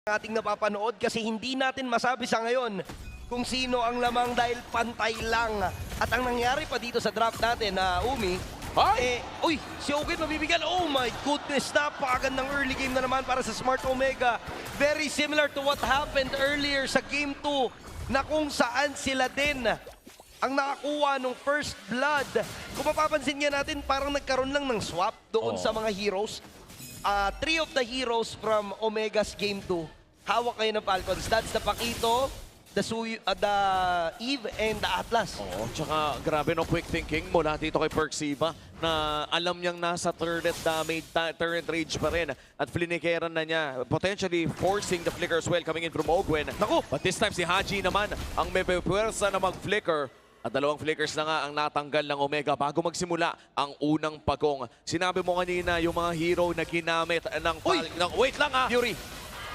ating napapanood kasi hindi natin masabi sa ngayon kung sino ang lamang dahil pantay lang. At ang nangyari pa dito sa draft natin na uy, si Ogun mabibigyan. Oh my goodness, napakagandang early game na naman para sa Smart Omega. Very similar to what happened earlier sa Game 2 na kung saan sila din ang nakakuha ng first blood. Kung mapapansin nga natin, parang nagkaroon lang ng swap doon sa mga heroes. Three of the heroes from Omega's Game 2, hawak kayo ng Falcons. That's the Pakito, the Eve, and the Atlas. Oo, tsaka grabe no quick thinking mula dito kay Perksiva na alam niyang nasa turret damage, turret rage pa rin at flinikeran na niya, potentially forcing the flicker as well coming in from Ogwen. Naku! But this time si Haji naman ang may pwersa na mag-flicker. At dalawang flickers na nga ang natanggal ng Omega bago magsimula ang unang pagong. Sinabi mo kanina yung mga hero na ginamit ng... Wait lang Fury!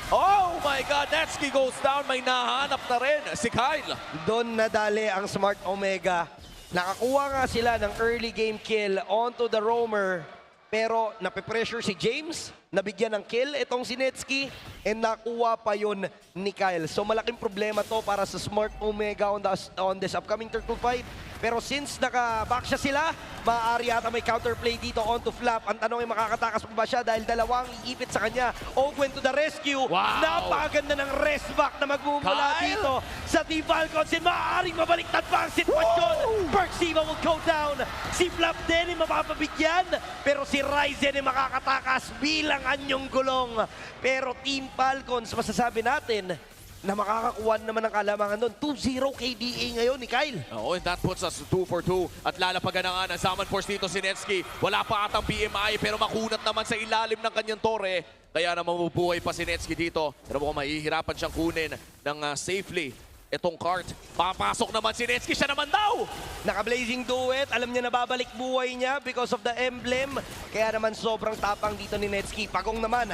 Oh my God! Netsky goes down. May nahanap na rin si Kyle. Doon nadali ang Smart Omega. Nakakuha nga sila ng early game kill onto the roamer. Pero nape-pressure si James, nabigyan ng kill itong si Netsky, and nakuha pa yun ni Kyle. So malaking problema to para sa Smart Omega on this upcoming turtle fight. Pero since naka-back siya sila, maaari yata may counterplay dito onto Flap. Ang tanong ay makakatakas pa ba siya dahil dalawang iipit sa kanya. Ogwen to the rescue. Wow! Napakaganda ng rest back na magmumula Kyle! dito sa Team Falcons. And maaaring mabaliktad pa ang sitwasyon. Perksiva will go down. Si Flap din ay mapapabigyan. Pero si Ryzen ay makakatakas bilang anyong gulong. Pero Team Falcons, masasabi natin na makakakuha naman ng kalamangan doon. 2-0 KDA ngayon ni Kyle. Oo, and that puts us 2 for 2. At lalapagan na nga ng Zaman Force dito si Netsky. Wala pa atang BMI pero makunat naman sa ilalim ng kanyang torre. Kaya na mabubuhay pa si Netsky dito. Pero mukhang mahihirapan siyang kunin ng safely itong cart. Papasok naman si Netsky, siya naman daw! Naka-blazing duet, alam niya na babalik buhay niya because of the emblem. Kaya naman sobrang tapang dito ni Netsky. Pagong naman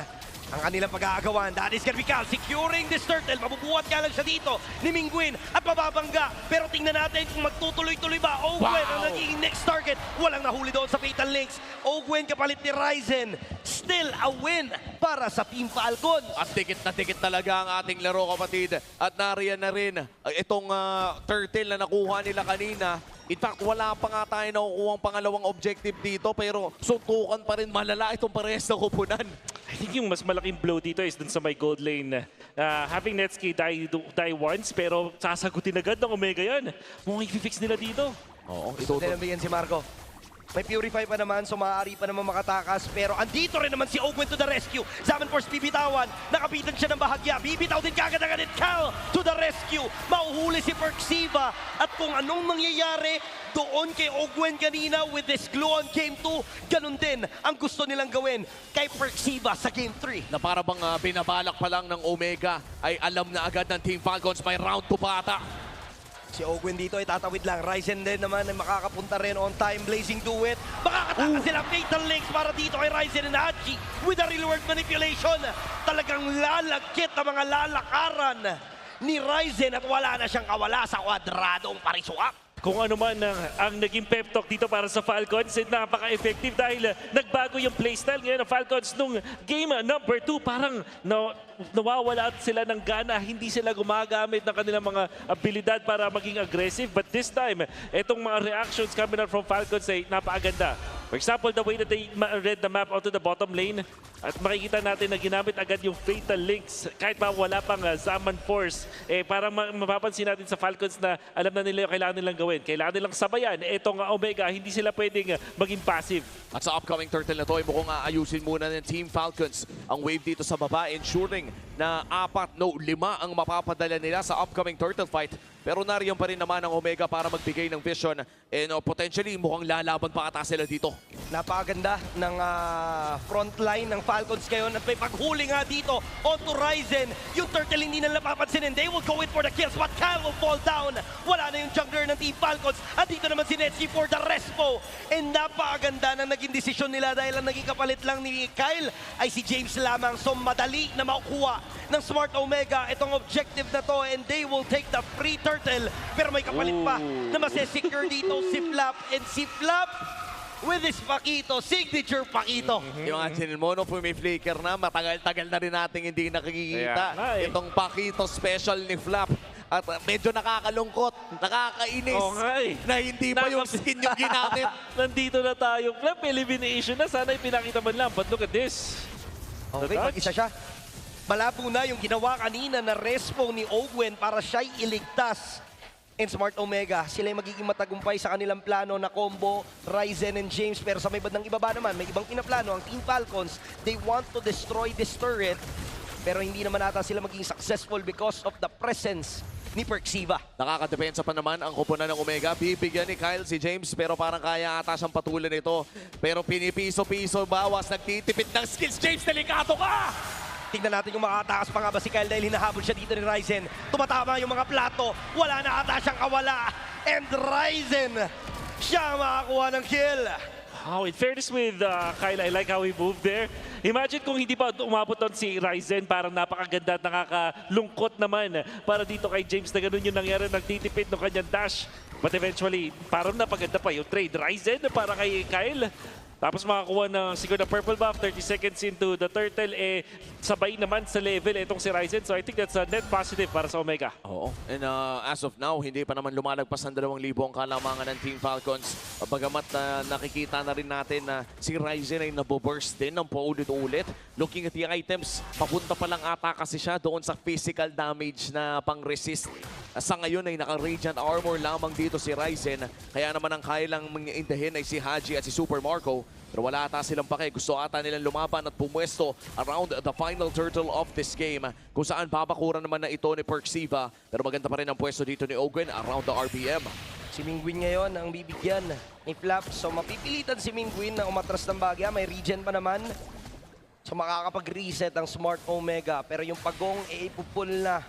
ang kanilang pag-aagawan. That is gonna be Cal securing this turtle. Mabubuhat ka lang siya dito ni Mingguin at mababangga. Pero tingnan natin kung magtutuloy-tuloy ba. Ogwen ang naging next target. Walang nahuli doon sa Fatal Links. Ogwen kapalit ni Ryzen. Still a win para sa Team Falcons. At dikit na talaga ang ating laro, kapatid. At nariyan na rin itong turtle na nakuha nila kanina. In fact, wala pa nga tayo nakukuha ang pangalawang objective dito, pero suntukan pa rin malala itong parehas na kupunan. I think yung mas malaking blow dito is dun sa my gold lane. Having Netsky die once, pero sasagutin agad ng Omega yan. Mukhang i-fix nila dito. Oo, Gusto din nabigyan si Marco. May Purify pa naman, so maaari pa naman makatakas. Pero andito rin naman si Ogwen to the rescue. Zaman Force bibitawan. Nakapitan siya ng bahagya. Bibitaw din kagad-agad Cal to the rescue. Mauhuli si Perksiva. At kung anong mangyayari doon kay Ogwen kanina with this glue on Game 2, ganun din ang gusto nilang gawin kay Perksiva sa Game 3. Na para bang binabalak pa lang ng Omega ay alam na agad ng Team Falcons may round 2 pa ata. Si Ogwen dito ay tatawid lang. Ryzen din naman ay makakapunta rin on time. Blazing duet. Makakatakas sila Fatal Links para dito kay Ryzen and Haji with a real world manipulation. Talagang lalagkit ang mga lalakaran ni Ryzen at wala na siyang kawala sa kwadradong pariswak. Kung ano man ang naging pep talk dito para sa Falcons, napaka-effective dahil nagbago yung playstyle ngayon ng Falcons nung game number 2. Parang nawawala sila ng gana, hindi sila gumagamit ng kanilang mga abilidad para maging aggressive. But this time, itong mga reactions coming out from Falcons ay napakaganda. For example, the way that they read the map onto the bottom lane, at makikita natin na ginamit agad yung Fatal Links kahit pa wala pang Zaman Force. Parang mapapansin natin sa Falcons na alam na nila yung kailangan nilang gawin. Kailangan nilang sabayan. Itong Omega, hindi sila pwedeng maging passive. At sa upcoming turtle na to, ay mukhang aayusin muna ng Team Falcons ang wave dito sa baba, ensuring na 5 ang mapapadala nila sa upcoming turtle fight. Pero nariyan pa rin naman ang Omega para magbigay ng vision and potentially mukhang lalaban pa ata sila dito. Napakaganda ng frontline ng Falcons ngayon at may paghuli nga dito onto Ryzen. Yung turtle hindi na napapansin and they will go in for the kills but Kyle will fall down. Wala na yung jungler ng Team Falcons at dito naman si Netsky for the respo. And napakaganda ng naging desisyon nila dahil ang naging kapalit lang ni Kyle ay si James lamang. So madali na makukuha ng Smart Omega itong objective na to and they will take the free turtle. Pero may kapalit pa na masesecure dito si Flap and si Flap with his Paquito, signature Paquito. Imagine mo, no, flicker na, matagal-tagal na rin natin hindi nakikita. Kaya nga eh. Itong Paquito special ni Flap. At medyo nakakalungkot, nakakainis Oo nga eh. na hindi pa yung skin yung ginamit. Nandito na tayo. Flap, elimination na. Sana ipinakita man lang. But look at this. Okay, The mag-isa siya. Malabo na yung ginawa kanina na respo ni Ogwen para siya'y iligtas. And Smart Omega, sila yung magiging matagumpay sa kanilang plano na combo, Ryzen and James. Pero sa may bandang ibaba naman, may ibang pinaplano. Ang Team Falcons, they want to destroy this turret. Pero hindi naman ata sila maging successful because of the presence ni Perxiva. Nakakadepensa pa naman ang kupunan ng Omega. Bibigyan ni Kyle si James pero parang kaya ata siyang patuloy nito. Pero pinipiso-piso bawas, nagtitipid ng skills. James, delikado ka! Tingnan natin kung makatakas pa nga ba si Kyle dahil hinahabol siya dito ni Ryzen. Tumatama yung mga plato. Wala na ata siyang kawala. And Ryzen, siya makakuha ng kill. Wow, in fairness with Kyle, I like how he moved there. Imagine kung hindi pa umabot doon si Ryzen, parang napakaganda at nakakalungkot naman para dito kay James na ganun yung nangyari, nagtitipid ng kanyang dash. But eventually, parang napaganda pa yung trade. Ryzen para kay Kyle. Tapos makakuha ng siguro na purple buff, 30 seconds into the turtle, sabay naman sa level itong si Ryzen. So I think that's a net positive para sa Omega. Oo. And as of now, hindi pa naman lumalagpas ng 2,000 ang kalamangan ng Team Falcons. Bagamat nakikita na rin natin na si Ryzen ay naboburst din ng paulit-ulit. Looking at the items, papunta pa lang ata kasi siya doon sa physical damage na pang-resist. Sa ngayon ay naka-Radiant Armor lamang dito si Ryzen. Kaya naman ang kailang mangindahin ay si Haji at si Super Marco. Pero wala ata silang pake. Gusto ata nilang lumaban at pumwesto around the final turtle of this game. Kung saan babakuran naman na ito ni Perxiva. Pero maganda pa rin ang pwesto dito ni Ogwen around the RPM. Si Mingwin ngayon ang bibigyan ni Flap. So mapipilitan si Mingwin na umatras ng bagya. May regen pa naman. So makakapag-reset ang Smart Omega. Pero yung pagong ipupul na.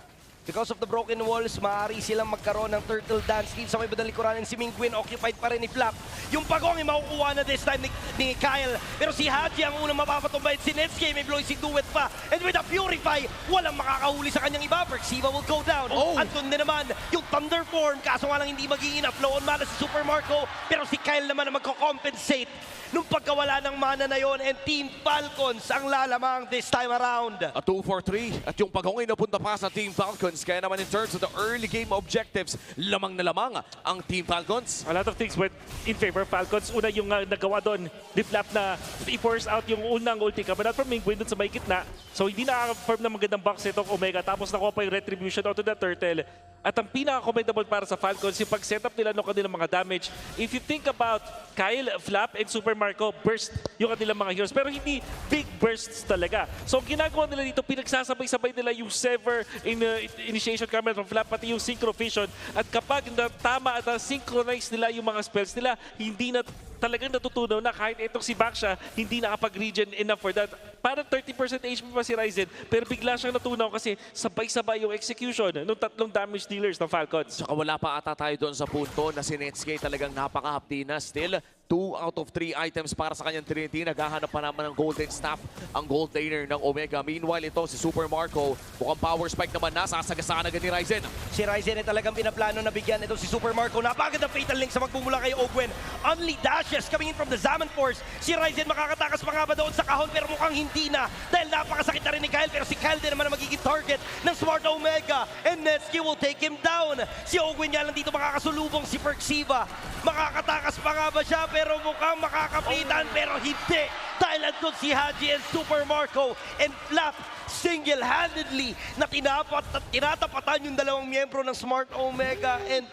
Because of the broken walls, maaari silang magkaroon ng turtle dance dito sa may bandang likuran. And si Mingwin occupied pa rin ni Flap. Yung pagong ay makukuha na this time ni Kyle. Pero si Haji ang unang mapapatumbay. Si Netsuke may Bloisy Duet pa. And with a Purify, walang makakahuli sa kanyang iba. Perxiva will go down. Andun din naman yung Thunder Form. Kaso nga lang hindi magiging enough. Flow on mana si Super Marco. Pero si Kyle naman ang magko-compensate nung pagkawala ng mana na yon. And Team Falcons ang lalamang this time around. A 2 for 3 at yung pagong ay napunta pa sa Team Falcons. Kaya naman in terms of the early game objectives, lamang na lamang ang Team Falcons. A lot of things went in favor of Falcons. Una yung nagawa doon, Flap na i-force out yung unang ulti kabanat from Mingwin doon sa may gitna. So hindi nakaka-perform na magandang box itong Omega. Tapos nakuha pa yung retribution onto the turtle. At ang pinaka-commendable para sa Falcons, yung pag-setup nila ng kanilang mga damage. If you think about Kyle, Flap, and Super Marco, burst yung kanilang mga heroes. Pero hindi big bursts talaga. So ang ginagawa nila dito, pinagsasabay-sabay nila yung Sever in initiation camera from Flap, pati yung Synchro Vision. At kapag tama at synchronize nila yung mga spells nila, hindi na talagang natutunaw na kahit itong si Baksha, hindi nakapag-regen enough for that. Parang 30% HP pa si Ryzen, pero bigla siyang natunaw kasi sabay-sabay yung execution ng tatlong damage dealers ng Falcons. Tsaka wala pa ata tayo doon sa punto na si Netsuke talagang napaka-hapdi na. Still, 2 out of 3 items para sa kanyang Trinity. Naghahanap pa naman ng Golden Staff ang gold laner ng Omega. Meanwhile, ito si Super Marco. Mukhang power spike naman na. Sasagasaan agad ni Ryzen. Si Ryzen ay talagang pinaplano na bigyan ito si Super Marco. Napaganda fatal link sa magmumula kay Ogwen. Only dashes coming in from the Zaman Force. Si Ryzen makakatakas pa nga ba doon sa kahon pero mukhang hindi na. Dahil napakasakit na rin ni Kyle. Pero si Kyle din naman ang magiging target ng Smart Omega. And Netsuke will take him down. Si Ogwen nga lang dito makakasulubong si Perxiva. Makakatakas pa nga ba siya pero mukhang makakapitan pero hindi. Dahil andun si Haji and Super Marco and Flap single-handedly na tinatapatan yung dalawang miyembro ng Smart Omega and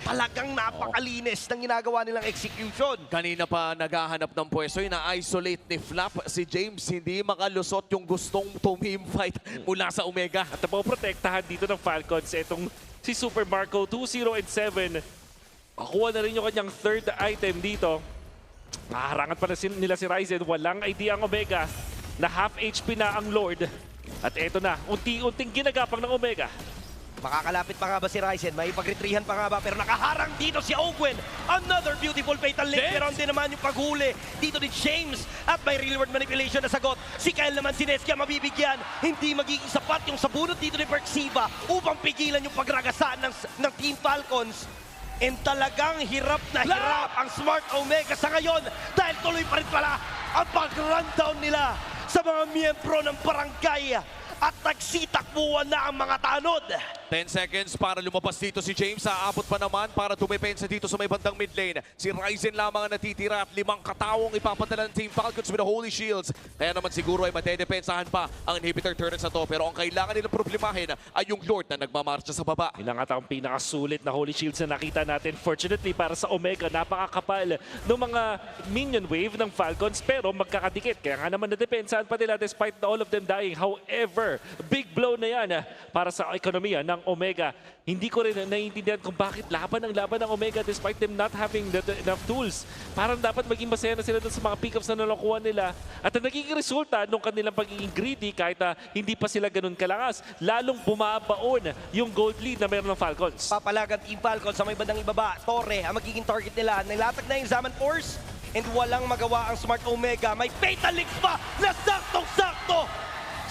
talagang napakalinis ng ginagawa nilang execution. Kanina pa naghahanap ng pwesto, ina-isolate ni Flap si James. Hindi makalusot yung gustong team fight mula sa Omega. At napoprotektahan dito ng Falcons itong si Super Marco 2-0 and 7. Makuha na rin yung kanyang third item dito. Naharangan pa na nila si Ryzen. Walang idea ang Omega na half HP na ang Lord. At eto na, unti-unting ginagapang ng Omega. Makakalapit pa nga ba si Ryzen? May pagretrihan pa nga ba? Pero nakaharang dito si Ogwen. Another beautiful fatal link. Pero hindi naman yung paghuli dito ni James. At may real world manipulation na sagot. Si Kyle naman si Netsuke mabibigyan. Hindi magiging sapat yung sabunot dito ni Perxiva upang pigilan yung pagragasan ng Team Falcons. And talagang hirap na hirap ang Smart Omega sa ngayon dahil tuloy pa rin pala ang pag-rundown nila sa mga miyembro ng barangay at nagsitakbuhan na ang mga tanod. 10 seconds para lumabas dito si James. Aabot pa naman para dumepensa dito sa may bandang mid lane. Si Ryzen lamang ang natitira at 5 katawang ipapadala ng Team Falcons with the Holy Shields. Kaya naman siguro ay madedepensahan pa ang inhibitor turrets na to. Pero ang kailangan nilang problemahin ay yung Lord na nagmamarcha sa baba. Ilang at ang pinakasulit na Holy Shields na nakita natin. Fortunately para sa Omega, napakakapal ng mga minion wave ng Falcons pero magkakadikit. Kaya nga naman nadepensahan pa nila despite all of them dying. However, big blow na yan para sa ekonomiya ng Omega. Hindi ko rin naiintindihan kung bakit laban ng Omega despite them not having enough tools. Parang dapat maging masaya na sila dun sa mga pickups na nalakuha nila. At ang nagiging resulta nung kanilang pagiging greedy kahit hindi pa sila ganun kalakas, lalong bumabaon yung gold lead na meron ng Falcons. Papalagan Team Falcons sa may bandang ibaba. Torre ang magiging target nila. Nilatag na yung Zaman Force and walang magawa ang Smart Omega. May Fatal Link pa na saktong-sakto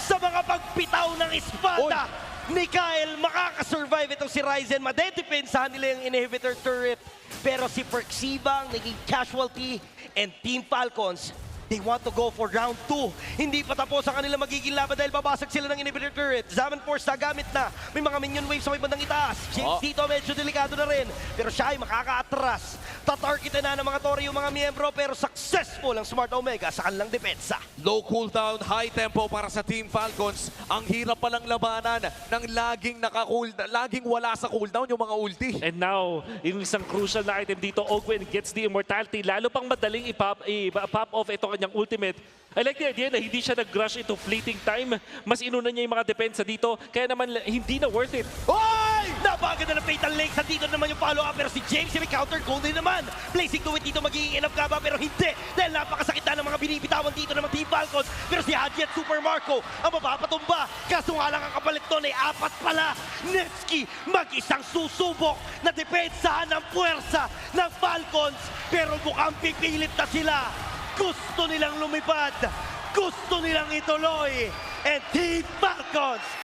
sa mga pagpitaw ng espada. Ni Kyle, makakasurvive itong si Ryzen. Madedepensahan nila yung inhibitor turret. Pero si Perksibang naging casualty and Team Falcons, they want to go for round 2. Hindi pa tapos ang kanilang magiging laban dahil babasag sila ng inhibitor turret. Zaman Force nagamit na. May mga minion waves sa may bandang itaas. James dito medyo delikado na rin. Pero siya ay makakaatras. Tatargetin na ng mga Torre yung mga miyembro pero successful ang Smart Omega sa kanilang depensa. Low cooldown, high tempo para sa Team Falcons. Ang hirap palang labanan ng laging wala sa cooldown yung mga ulti. And now, yung isang crucial na item dito, Ogwen gets the immortality. Lalo pang madaling i-pop off ito kanyang ultimate. I like the idea na hindi siya nag-rush into fleeting time. Mas inuna niya yung mga depensa dito. Kaya naman hindi na worth it. Oy! Napaganda ng Fatal Link. Sa dito naman yung follow-up. Pero si James yung counter goal din naman. Placing to it dito magiging enough ka ba? Pero hindi. Dahil napakasakit na ng mga binibitawan dito ng Team Falcons. Pero si Haji at Super Marco ang mapapatumba. Kaso nga lang ang kapalit doon ay 4 pala. Nevsky mag-isang susubok na depensahan ng puwersa ng Falcons. Pero mukhang pipilit na sila. Gusto nilang lumipad. Gusto nilang ituloy. And Team Falcons